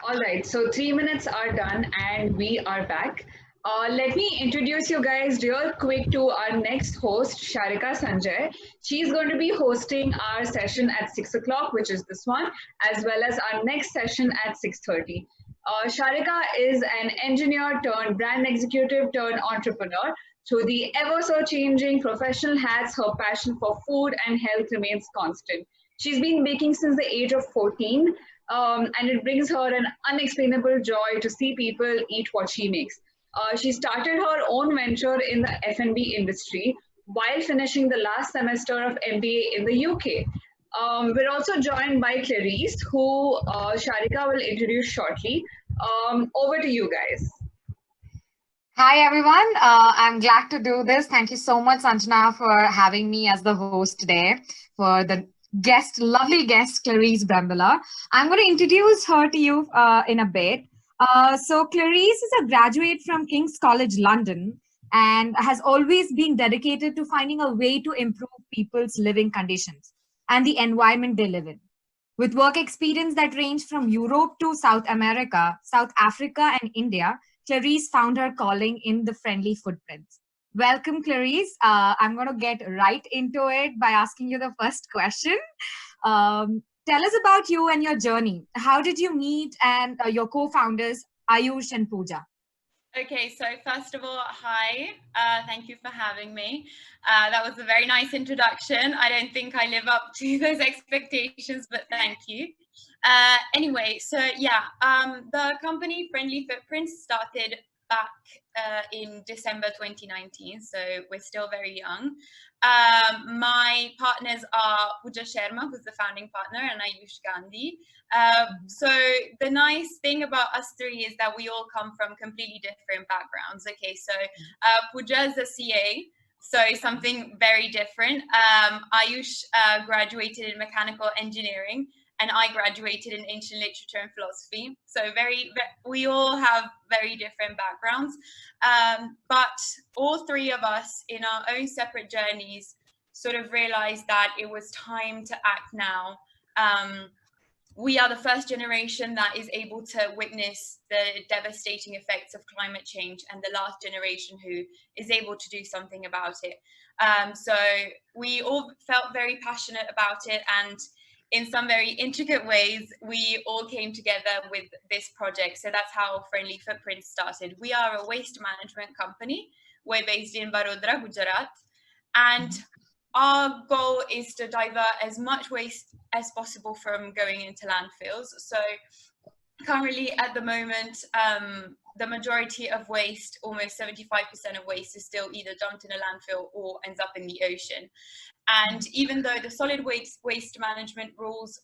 All right, so 3 minutes are done and we are back. Let me introduce you guys real quick to our next host, Sharika Sanjay. She's going to be hosting our session at 6 o'clock, which is this one, as well as our next session at 6:30. Sharika is an engineer turned brand executive turned entrepreneur. Through the ever so changing professional hats, her passion for food and health remains constant. She's been baking since the age of 14, and it brings her an unexplainable joy to see people eat what she makes. She started her own venture in the F&B industry while finishing the last semester of MBA in the UK. We're also joined by Clarice, who Sharika will introduce shortly. Over to you guys. Hi, everyone. I'm glad to do this. Thank you so much, Sanjana, for having me as the host today for the lovely guest, Clarice Brambilla. I'm going to introduce her to you in a bit. So Clarice is a graduate from King's College, London, and has always been dedicated to finding a way to improve people's living conditions and the environment they live in. With work experience that ranged from Europe to South America, South Africa, and India, Clarice found her calling in the Friendly Footprints. Welcome, Clarice. I'm going to get right into it by asking you the first question. Tell us about you and your journey. How did you meet and your co-founders, Ayush and Pooja? Okay, so first of all, hi, thank you for having me. That was a very nice introduction. I don't think I live up to those expectations, but thank you. Anyway, so yeah, the company Friendly Footprints started back in December 2019, so we're still very young. My partners are Pooja Sharma, who's the founding partner, and Ayush Gandhi. So the nice thing about us three is that we all come from completely different backgrounds. Okay, so Pooja is a CA, so something very different. Ayush graduated in mechanical engineering, and I graduated in ancient literature and philosophy. So we all have very different backgrounds, but all three of us in our own separate journeys sort of realized that it was time to act now. We are the first generation that is able to witness the devastating effects of climate change, and the last generation who is able to do something about it. So we all felt very passionate about it, and in some very intricate ways, we all came together with this project. So that's how Friendly Footprints started. We are a waste management company. We're based in Vadodara, Gujarat. And our goal is to divert as much waste as possible from going into landfills. So currently at the moment, the majority of waste, almost 75% of waste, is still either dumped in a landfill or ends up in the ocean. And even though the solid waste management rules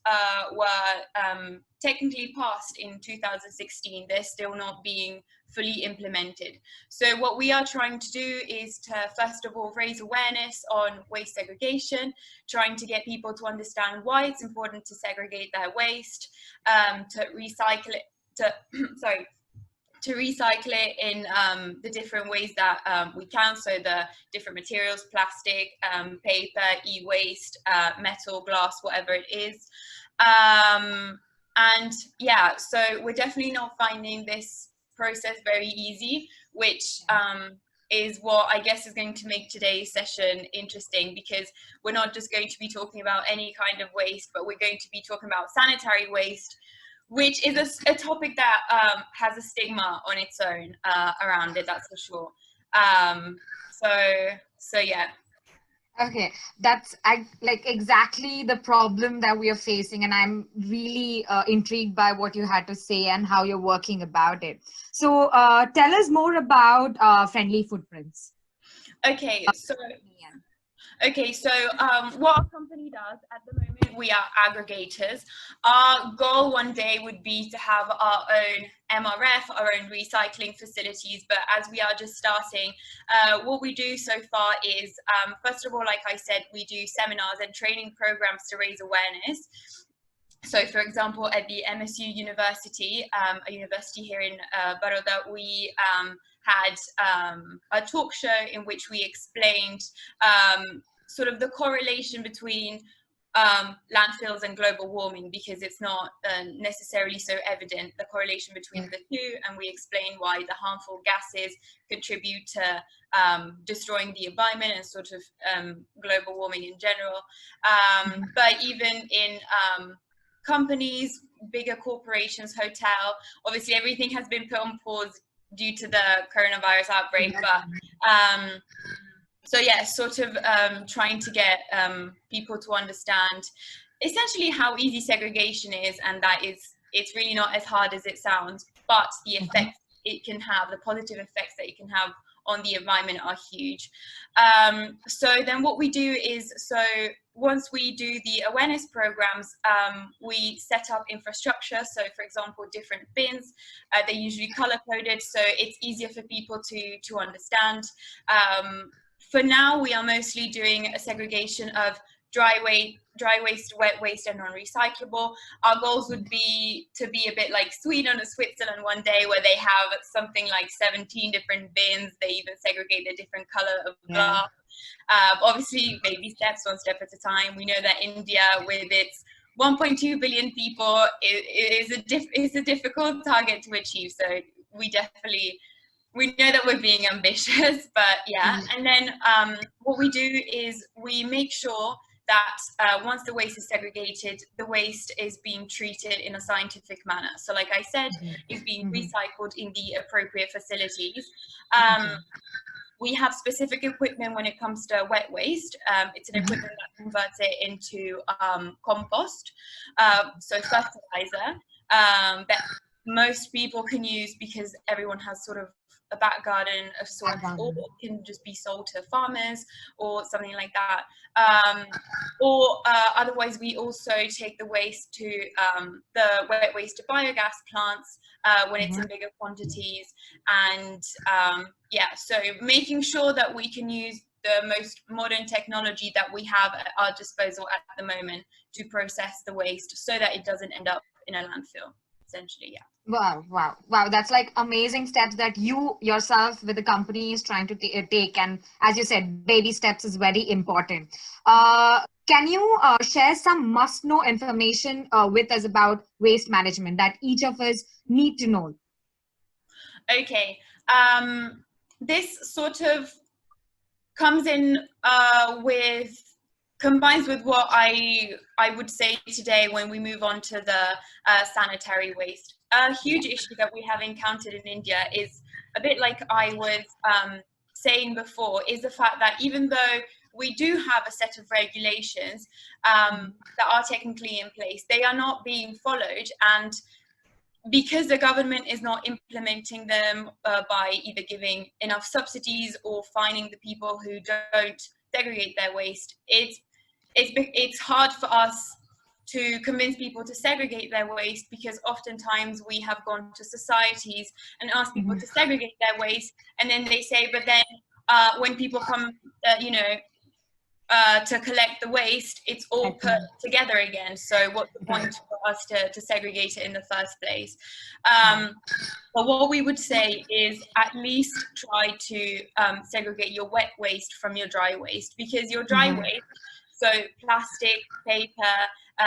were technically passed in 2016, they're still not being fully implemented. So what we are trying to do is to, first of all, raise awareness on waste segregation, trying to get people to understand why it's important to segregate their waste, to recycle it, to recycle it in the different ways that we can. So the different materials, plastic, paper, e-waste, metal, glass, whatever it is. And yeah, so we're definitely not finding this process very easy, which is what I guess is going to make today's session interesting, because we're not just going to be talking about any kind of waste, but we're going to be talking about sanitary waste, which is a topic that has a stigma on its own around it, that's for sure. So yeah. Okay, that's like exactly the problem that we are facing, and I'm really intrigued by what you had to say and how you're working about it. So tell us more about Friendly Footprints. Okay, so what our company does at the moment, we are aggregators. Our goal one day would be to have our own MRF, our own recycling facilities, but as we are just starting, what we do so far is, first of all, like I said, we do seminars and training programs to raise awareness. So, for example, at the MSU University, a university here in Baroda, we had a talk show in which we explained sort of the correlation between landfills and global warming, because it's not necessarily so evident, the correlation between the two, and we explain why the harmful gases contribute to destroying the environment and sort of global warming in general. But even in companies, bigger corporations, hotel, obviously everything has been put on pause due to the coronavirus outbreak, but so yeah, sort of trying to get people to understand essentially how easy segregation is, and that it's really not as hard as it sounds, but the effects it can have, the positive effects that it can have on the environment are huge. So then what we do is, so once we do the awareness programs, we set up infrastructure. So for example, different bins, they're usually color coded, so it's easier for people to understand. For now, we are mostly doing a segregation of dry waste, wet waste, and non-recyclable. Our goals would be to be a bit like Sweden or Switzerland one day, where they have something like 17 different bins. They even segregate a different color of glass. Obviously, baby steps, one step at a time. We know that India, with its 1.2 billion people, is a difficult target to achieve. So we know that we're being ambitious, but yeah. And then what we do is we make sure that once the waste is segregated, the waste is being treated in a scientific manner. So like I said, it's being recycled in the appropriate facilities. We have specific equipment when it comes to wet waste. It's an equipment that converts it into compost, so fertilizer, that most people can use because everyone has sort of a back garden of sorts, or it can just be sold to farmers or something like that. Or otherwise, we also take the waste to the wet waste to biogas plants when it's in bigger quantities. And yeah, so making sure that we can use the most modern technology that we have at our disposal at the moment to process the waste so that it doesn't end up in a landfill, essentially, yeah. Wow. That's like amazing steps that you yourself with the company is trying to take. And as you said, baby steps is very important. Can you share some must-know information with us about waste management that each of us need to know? Okay. This sort of comes in combines with what I would say today when we move on to the sanitary waste. A huge issue that we have encountered in India is a bit like I was saying before, is the fact that even though we do have a set of regulations that are technically in place, they are not being followed. And because the government is not implementing them by either giving enough subsidies or fining the people who don't segregate their waste, it's hard for us to convince people to segregate their waste, because oftentimes we have gone to societies and asked people to segregate their waste, and then they say, but then when people come, to collect the waste, it's all put together again. So what's the point for us to segregate it in the first place? But what we would say is at least try to segregate your wet waste from your dry waste, because your dry waste, so plastic, paper,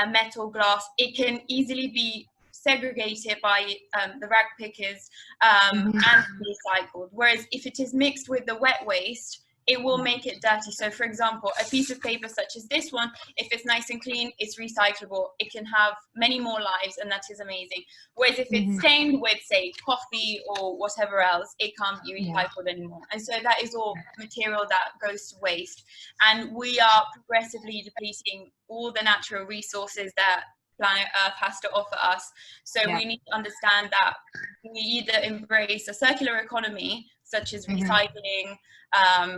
metal, glass, it can easily be segregated by the rag pickers and recycled. Whereas if it is mixed with the wet waste, it will make it dirty. So for example, a piece of paper such as this one, if it's nice and clean, it's recyclable. It can have many more lives, and that is amazing. Whereas if it's stained with, say, coffee or whatever else, it can't be recycled anymore. And so that is all material that goes to waste. And we are progressively depleting all the natural resources that planet Earth has to offer us. So we need to understand that we either embrace a circular economy, such as recycling,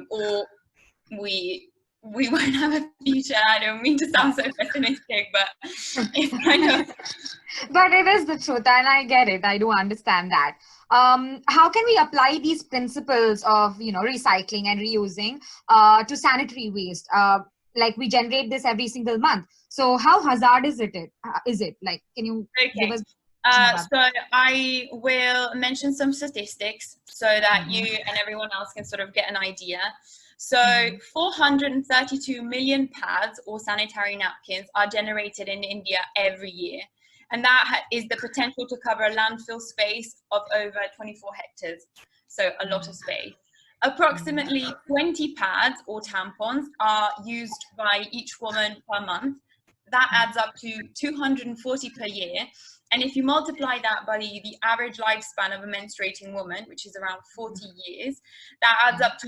or we won't have a future. I don't mean to sound so pessimistic, but it's kind of... But it is the truth, and I get it. I do understand that. How can we apply these principles of, recycling and reusing to sanitary waste? Like we generate this every single month. So how hazardous is it? Like, can you give us? So I will mention some statistics so that you and everyone else can sort of get an idea. So 432 million pads or sanitary napkins are generated in India every year. And that is the potential to cover a landfill space of over 24 hectares. So a lot of space. Approximately 20 pads or tampons are used by each woman per month. That adds up to 240 per year. And if you multiply that by the average lifespan of a menstruating woman, which is around 40 years, that adds up to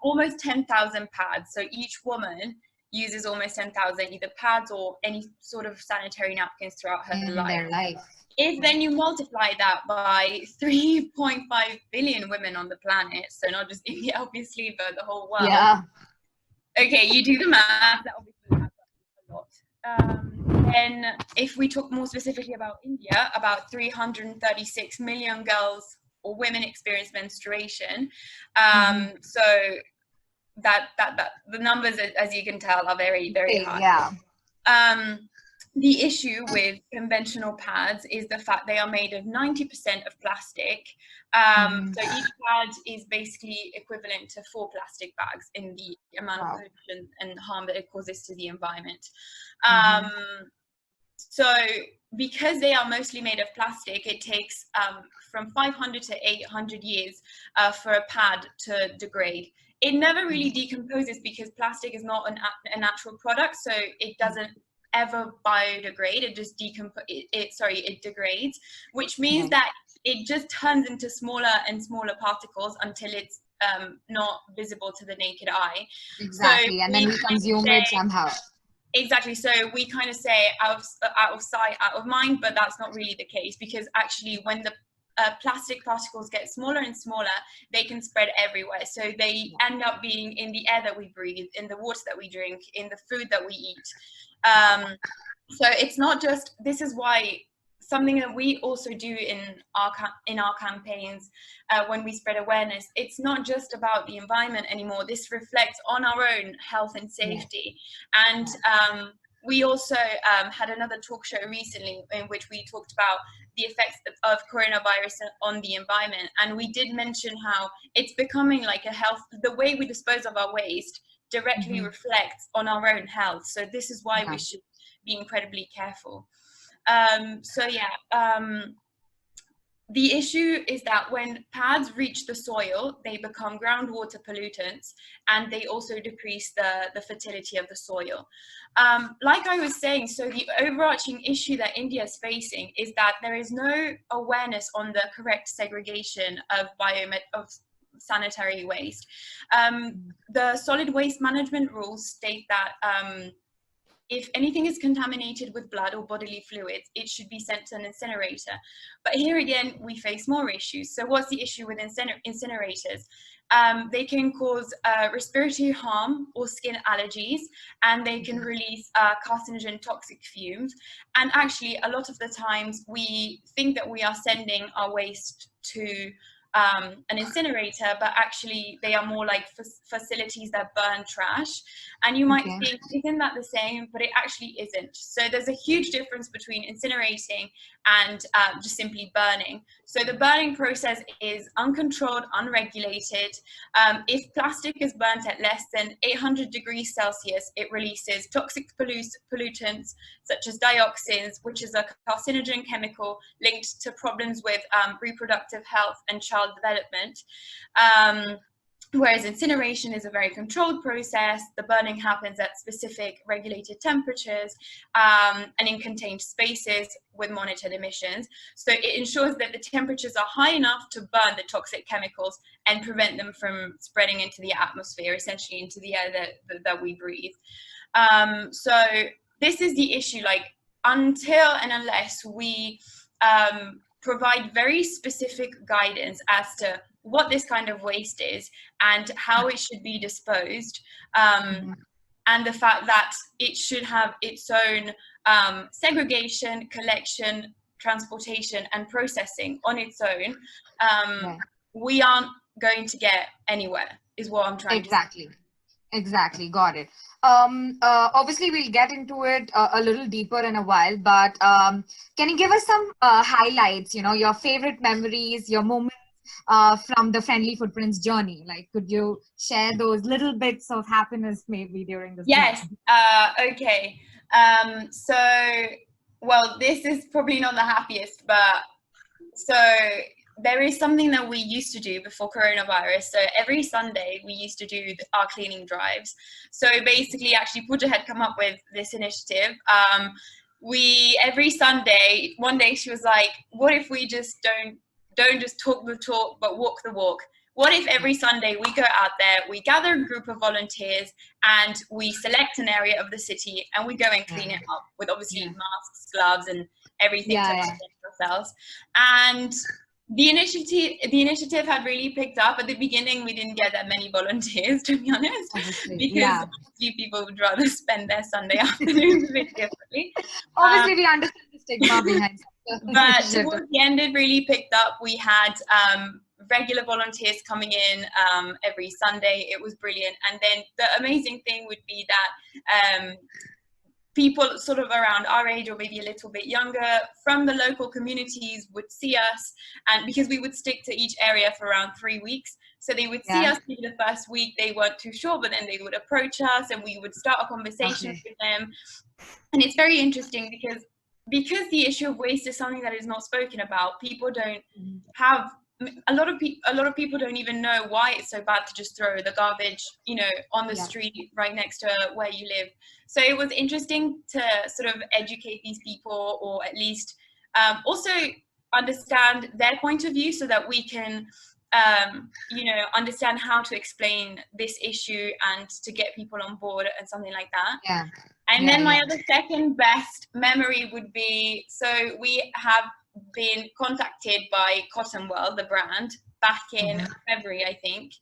almost 10,000 pads. So each woman uses almost 10,000 either pads or any sort of sanitary napkins throughout her life. If then you multiply that by 3.5 billion women on the planet, so not just India, obviously, but the whole world. Yeah. Okay, you do the math, that obviously adds up a lot. Then if we talk more specifically about India, about 336 million girls or women experience menstruation. So that the numbers, as you can tell, are very, very high. Yeah. The issue with conventional pads is the fact they are made of 90% of plastic. So each pad is basically equivalent to 4 plastic bags in the amount of pollution and harm that it causes to the environment. So because they are mostly made of plastic, it takes from 500 to 800 years for a pad to degrade. It never really decomposes because plastic is not a natural product, so it doesn't ever biodegrade. It just it degrades, which means that it just turns into smaller and smaller particles until it's not visible to the naked eye. Exactly, so and then we consume it somehow. Exactly. So we kind of say out of sight, out of mind, but that's not really the case, because actually when the plastic particles get smaller and smaller, they can spread everywhere. So they end up being in the air that we breathe, in the water that we drink, in the food that we eat. So it's not just, this is why something that we also do in our campaigns when we spread awareness, it's not just about the environment anymore. This reflects on our own health and safety. And we also had another talk show recently in which we talked about the effects of coronavirus on the environment. And we did mention how it's becoming like the way we dispose of our waste directly reflects on our own health. So this is why we should be incredibly careful. The issue is that when pads reach the soil, they become groundwater pollutants, and they also decrease the fertility of the soil. Like I was saying, so the overarching issue that India is facing is that there is no awareness on the correct segregation of sanitary waste. The solid waste management rules state that if anything is contaminated with blood or bodily fluids, it should be sent to an incinerator. But here again, we face more issues. So what's the issue with incinerators? They can cause respiratory harm or skin allergies, and they can release carcinogen toxic fumes. And actually, a lot of the times we think that we are sending our waste to an incinerator, but actually they are more like facilities that burn trash. And you might think, isn't that the same? But it actually isn't. So there's a huge difference between incinerating and just simply burning. So the burning process is uncontrolled, unregulated. If plastic is burnt at less than 800 degrees Celsius, it releases toxic pollutants such as dioxins, which is a carcinogen chemical linked to problems with reproductive health and child development. Whereas incineration is a very controlled process. The burning happens at specific regulated temperatures and in contained spaces with monitored emissions. So it ensures that the temperatures are high enough to burn the toxic chemicals and prevent them from spreading into the atmosphere, essentially into the air that we breathe. So this is the issue, like until and unless we provide very specific guidance as to what this kind of waste is and how it should be disposed, and the fact that it should have its own segregation, collection, transportation, and processing on its own, we aren't going to get anywhere, is what I'm trying to say. Exactly, got it. Obviously, we'll get into it a little deeper in a while, but can you give us some highlights, your favorite memories, your moments from the Friendly Footprints journey? Like, could you share those little bits of happiness maybe during this Yes. journey? Okay. So, well, this is probably not the happiest, but so there is something that we used to do before coronavirus. So every Sunday we used to do our cleaning drives. So basically, actually, Pooja had come up with this initiative. We every Sunday, one day she was like, "What if we just don't just talk the talk, but walk the walk? What if every Sunday we go out there, we gather a group of volunteers, and we select an area of the city, and we go and clean it up with obviously masks, gloves, and everything to protect ourselves." And the initiative had really picked up. At the beginning, we didn't get that many volunteers, to be honest, because obviously people would rather spend their Sunday afternoons a bit differently. Obviously, we understand the stigma behind it. But towards the end, it really picked up. We had regular volunteers coming in every Sunday. It was brilliant. And then the amazing thing would be that people sort of around our age or maybe a little bit younger from the local communities would see us, and because we would stick to each area for around 3 weeks, so they would see us. Maybe the first week they weren't too sure, but then they would approach us and we would start a conversation with them. And it's very interesting because the issue of waste is something that is not spoken about. People don't have a lot of people don't even know why it's so bad to just throw the garbage, you know, on the street right next to where you live. So it was interesting to sort of educate these people, or at least also understand their point of view, so that we can you know, understand how to explain this issue and to get people on board and something like that. And then my other second best memory would be, so we have been contacted by Cottonwell, the brand, back in February, I think,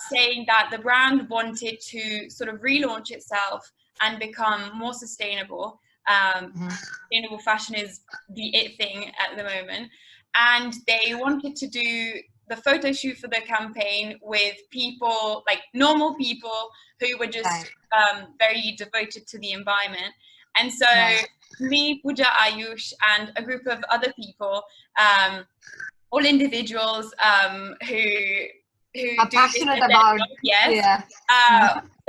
saying that the brand wanted to sort of relaunch itself and become more sustainable. Sustainable fashion is the it thing at the moment. And they wanted to do the photo shoot for the campaign with people, like normal people who were just very devoted to the environment. And so me, Pooja, Ayush, and a group of other people, all individuals who are passionate about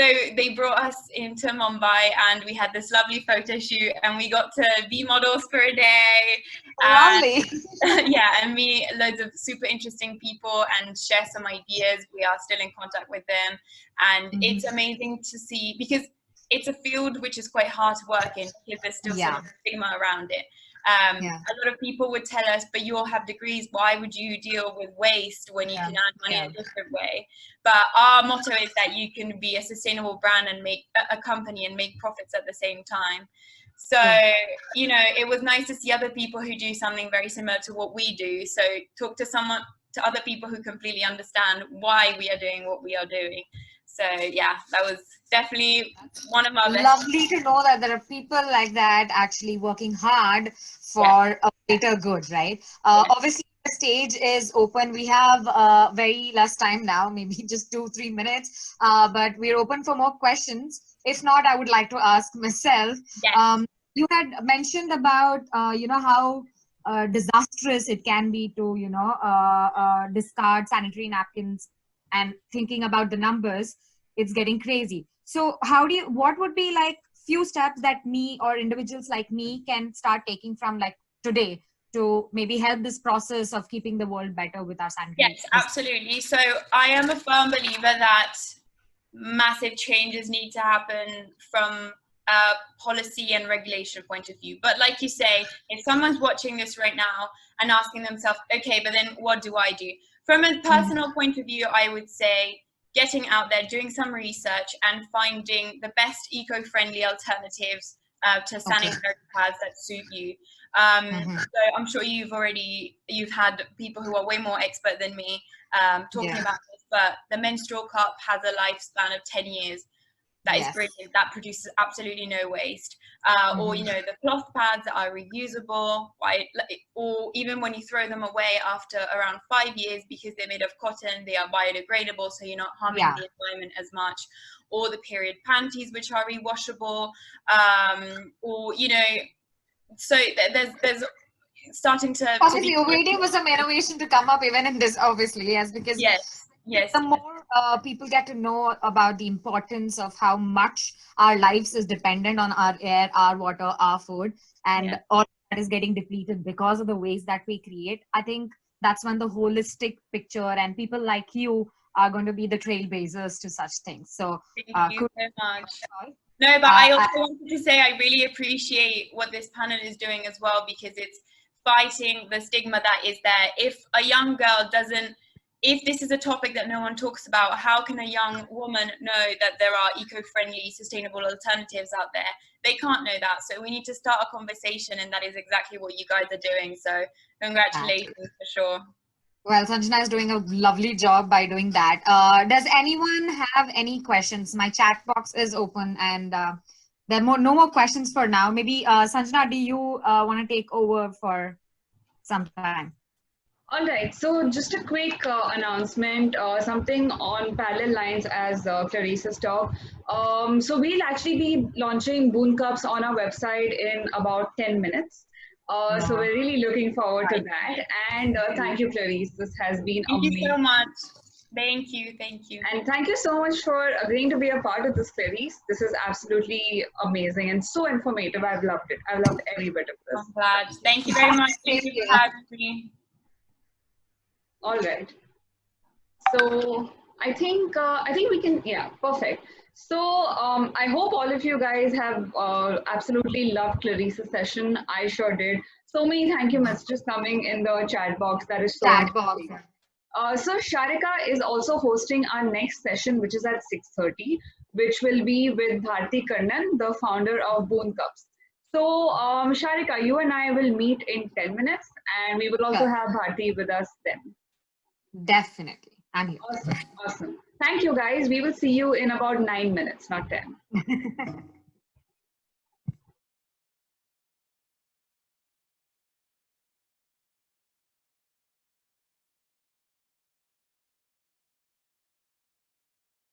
so they brought us into Mumbai, and we had this lovely photo shoot, and we got to be models for a day. Lovely. And meet loads of super interesting people and share some ideas. We are still in contact with them, and it's amazing to see, because it's a field which is quite hard to work in, because there's still sort of stigma around it. A lot of people would tell us, but you all have degrees, why would you deal with waste when you can earn money in a different way? But our motto is that you can be a sustainable brand and make a company and make profits at the same time. So, you know, it was nice to see other people who do something very similar to what we do. So talk to other people who completely understand why we are doing what we are doing. So yeah, that was definitely one of my best. Lovely to know that there are people like that actually working hard for a greater good, right? Obviously, the stage is open. We have very less time now, maybe just 2-3 minutes, but we're open for more questions. If not, I would like to ask myself. You had mentioned about, you know, how disastrous it can be to, you know, discard sanitary napkins, and thinking about the numbers, it's getting crazy. So what would be like few steps that me or individuals like me can start taking from like today to maybe help this process of keeping the world better with our sanitary? Yes, absolutely. So I am a firm believer that massive changes need to happen from a policy and regulation point of view. But like you say, if someone's watching this right now and asking themselves, okay, but then what do I do? From a personal point of view, I would say getting out there, doing some research, and finding the best eco-friendly alternatives to sanitary pads that suit you. So I'm sure you've had people who are way more expert than me talking about this, but the menstrual cup has a lifespan of 10 years. That is brilliant. That produces absolutely no waste. Or, you know, the cloth pads that are reusable, right? Or even when you throw them away after around 5 years, because they're made of cotton, they are biodegradable, so you're not harming the environment as much. Or the period panties, which are rewashable. Or, you know, so there's starting to Obviously, be waiting was some innovation to come up even in this, obviously, yes, because yes the more people get to know about the importance of how much our lives is dependent on our air, our water, our food, and all that is getting depleted because of the waste that we create, I think that's when the holistic picture and people like you are going to be the trailblazers to such things. So thank you so much. No, but I also wanted to say I really appreciate what this panel is doing as well, because it's fighting the stigma that is there. If a young girl doesn't, if this is a topic that no one talks about, how can a young woman know that there are eco-friendly, sustainable alternatives out there? They can't know that. So we need to start a conversation, and that is exactly what you guys are doing. So congratulations for sure. Well, Sanjana is doing a lovely job by doing that. Does anyone have any questions? My chat box is open, and there are no more questions for now. Maybe Sanjana, do you want to take over for some time? All right, so just a quick announcement, something on parallel lines as Clarice's talk. So we'll actually be launching Boon Cups on our website in about 10 minutes. So we're really looking forward to that. And thank you, Clarice. This has been amazing. Thank you so much. Thank you. And thank you so much for agreeing to be a part of this, Clarice. This is absolutely amazing and so informative. I've loved it. I've loved every bit of this. I'm glad. Thank you very much. Thank you for having me. All right. So I think we can, yeah, perfect. So I hope all of you guys have absolutely loved Clarice's session. I sure did. So many thank you messages coming in the chat box. That is so amazing. So Sharika is also hosting our next session, which is at 6:30, which will be with Bharti Karnan, the founder of Boon Cups. So Sharika, you and I will meet in 10 minutes, and we will also have Bharti with us then. Definitely. I'm here. Awesome. Thank you, guys. We will see you in about 9 minutes, not 10.